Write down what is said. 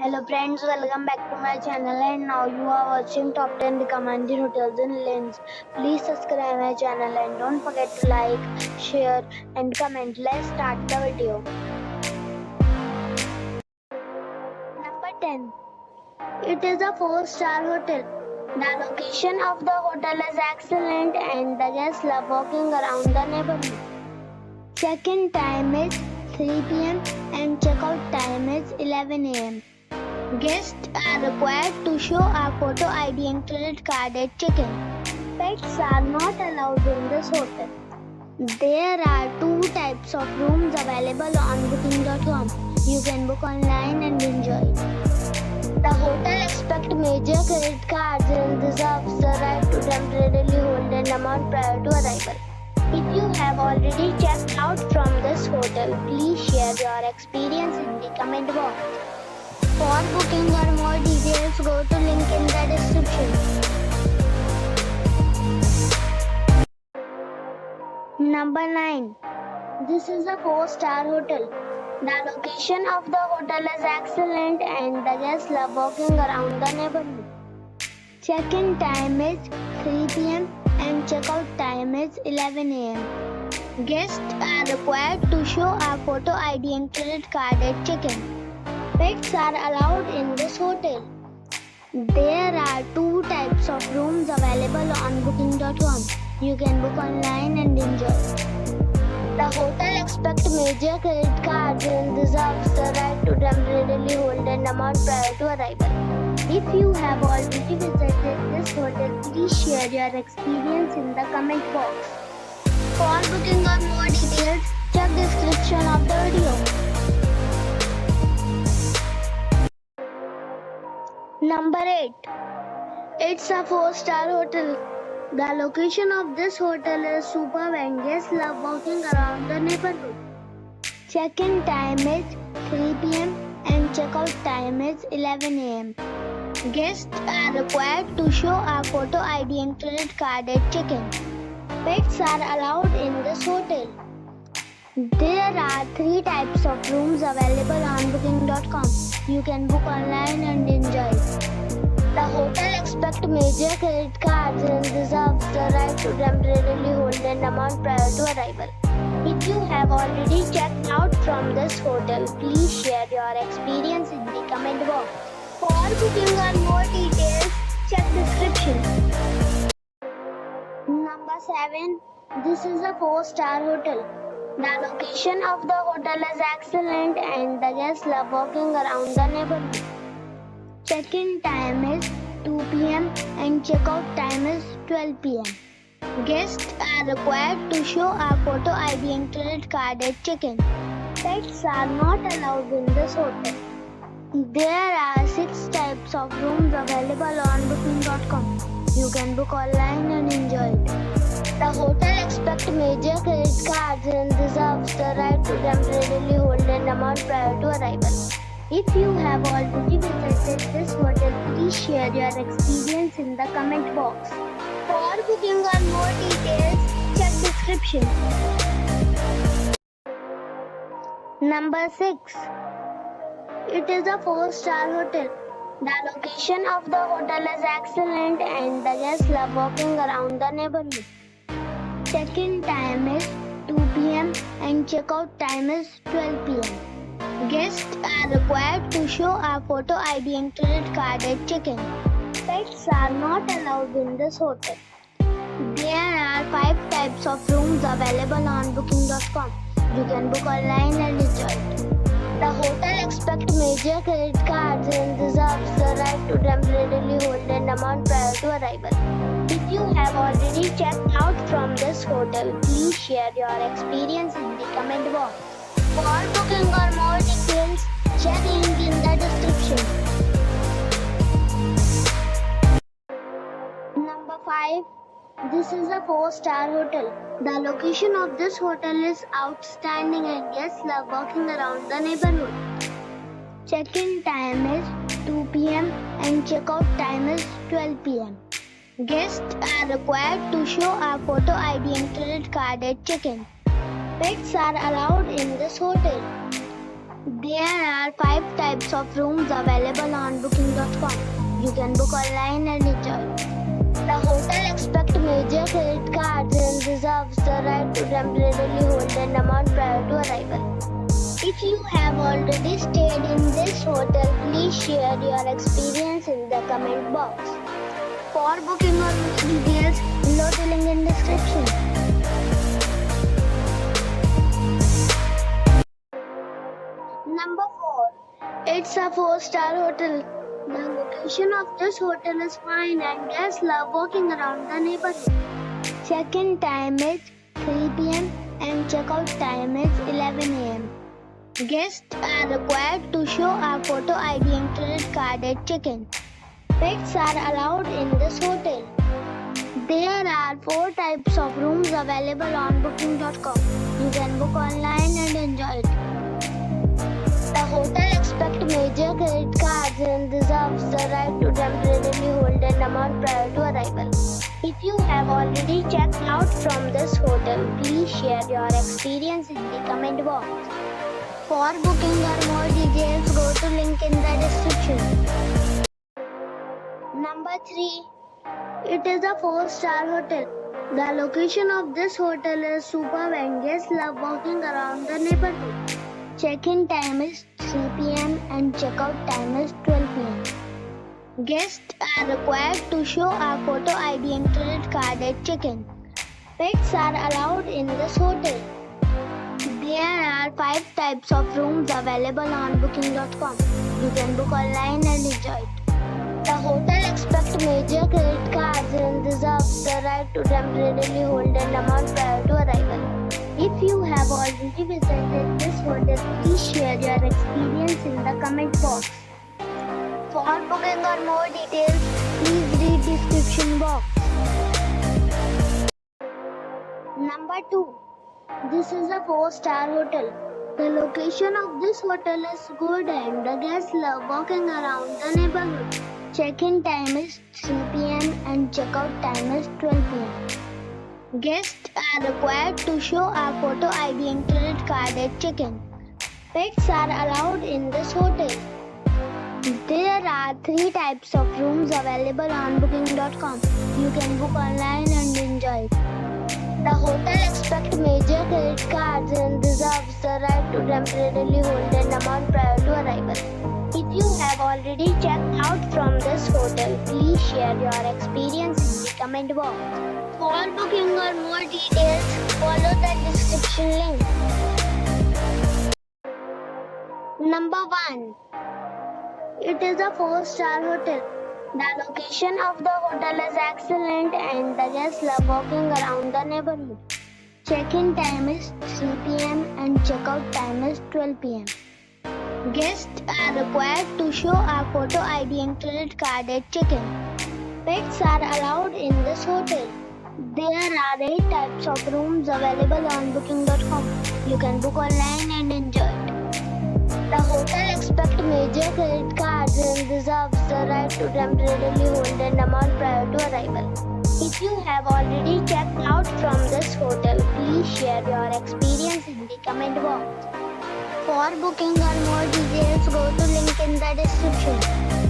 Hello friends, welcome back to my channel and now you are watching top 10 recommended hotels in Linz. Please subscribe my channel and don't forget to like, share and comment. Let's start the video. Number 10. It is a 4-star hotel. The location of the hotel is excellent and the guests love walking around the neighborhood. Check-in time is 3 p.m. and check-out time is 11 a.m. Guests are required to show a photo ID and credit card at check-in. Pets are not allowed in this hotel. There are 2 types of rooms available on booking.com. You can book online and enjoy it. The hotel expects major credit cards and reserves the right to temporarily hold an amount prior to arrival. If you have already checked out from this hotel, please share your experience in the comment box. For booking or more details, go to link in the description. Number 9. This is a 4-star hotel. The location of the hotel is excellent and the guests love walking around the neighborhood. Check-in time is 3 p.m. and check-out time is 11 a.m. Guests are required to show a photo ID and credit card at check-in. Pets are allowed in this hotel. There are 2 types of rooms available on booking.com. You can book online and enjoy. The hotel expects major credit cards and reserves the right to temporarily hold an amount prior to arrival. If you have already visited this hotel, please share your experience in the comment box. For booking or more details, check the description of the video. Number 8. It's a 4-star hotel. The location of this hotel is superb and guests love walking around the neighborhood. Check-in time is 3 p.m. and check-out time is 11 a.m. Guests are required to show a photo ID and credit card at check-in. Pets are allowed in this hotel. There are 3 types of rooms available on booking.com. You can book online and enjoy it. The hotel expects major credit cards and reserves the right to temporarily hold an amount prior to arrival. If you have already checked out from this hotel, please share your experience in the comment box. For booking or more details, check description. Number 7. This is a 4-star hotel. The location of the hotel is excellent and the guests love walking around the neighborhood. Check-in time is 2 p.m. and check-out time is 12 p.m. Guests are required to show a photo ID and credit card at check-in. Pets are not allowed in this hotel. There are 6 types of rooms available on booking.com. You can book online and enjoy it. The hotel expects major credit cards and reserves the right to temporarily hold an amount prior to arrival. If you have already visited this hotel, please share your experience in the comment box. For booking or more details, check description. Number 6. It is a 4-star hotel. The location of the hotel is excellent and the guests love walking around the neighborhood. Check-in time is 2 p.m. and check-out time is 12 p.m. Guests are required to show a photo ID and credit card at check-in. Pets are not allowed in this hotel. There are 5 types of rooms available on booking.com. You can book online and enjoy it. The hotel expects major credit cards and reserves the right to temporarily hold an amount prior to arrival. If you have already checked out from this hotel, please share your experience in the comment box. For booking or more details, check link in the description. Number 5. This is a 4-star hotel. The location of this hotel is outstanding and guests love walking around the neighborhood. Check-in time is 2 p.m. and check-out time is 12 p.m. Guests are required to show a photo ID and credit card at check-in. Pets are allowed in this hotel. There are 5 types types of rooms available on booking.com. You can book online and enjoy. The hotel expects major credit cards and reserves the right to temporarily hold an amount prior to arrival. If you have already stayed in this hotel, please share your experience in the comment box. For booking or more details, below the link in description. Number 4. It's a 4-star hotel. The location of this hotel is fine and guests love walking around the neighborhood. Check-in time is 3 p.m. and check-out time is 11 a.m. Guests are required to show a photo ID and credit card at check-in. Pets are allowed in this hotel. There are 4 types of rooms available on booking.com. You can book online and enjoy it. The hotel expects major credit cards and reserves the right to temporarily hold an amount prior to arrival. If you have already checked out from this hotel, please share your experience in the comment box. For booking or more details, go to link in the description. Number 3. It is a 4-star hotel. The location of this hotel is superb and guests love walking around the neighborhood. Check-in time is 3 p.m. and check-out time is 12 p.m. Guests are required to show a photo ID and credit card at check-in. Pets are allowed in this hotel. There are 5 types of rooms available on booking.com. You can book online and enjoy it. The hotel expects major credit cards and reserves the right to temporarily hold an amount prior to arrival. If you have already visited this hotel, please share your experience in the comment box. For booking or more details, please read description box. Number 2. This is a 4-star hotel. The location of this hotel is good and the guests love walking around the neighborhood. Check-in time is 3 p.m. and check-out time is 12 p.m. Guests are required to show a photo ID and credit card at check-in. Pets are allowed in this hotel. There are 3 types of rooms available on booking.com. You can book online and enjoy it. The hotel expects major credit cards and reserves the right to temporarily hold an amount prior to arrival. If you have already checked out from this hotel, please share your experience in the comment box. For booking or more details, follow the description link. Number 1. It is a 4-star hotel. The location of the hotel is excellent and the guests love walking around the neighborhood. Check-in time is 3 p.m. and check-out time is 12 p.m. Guests are required to show a photo ID and credit card at check-in. Pets are allowed in this hotel. There are 8 types of rooms available on booking.com. You can book online and enjoy it. The hotel expects major credit cards and reserves the right to temporarily hold an amount prior to arrival. If you have already checked out from this hotel, please share your experience in the comment box. For booking or more details, go to link in the description.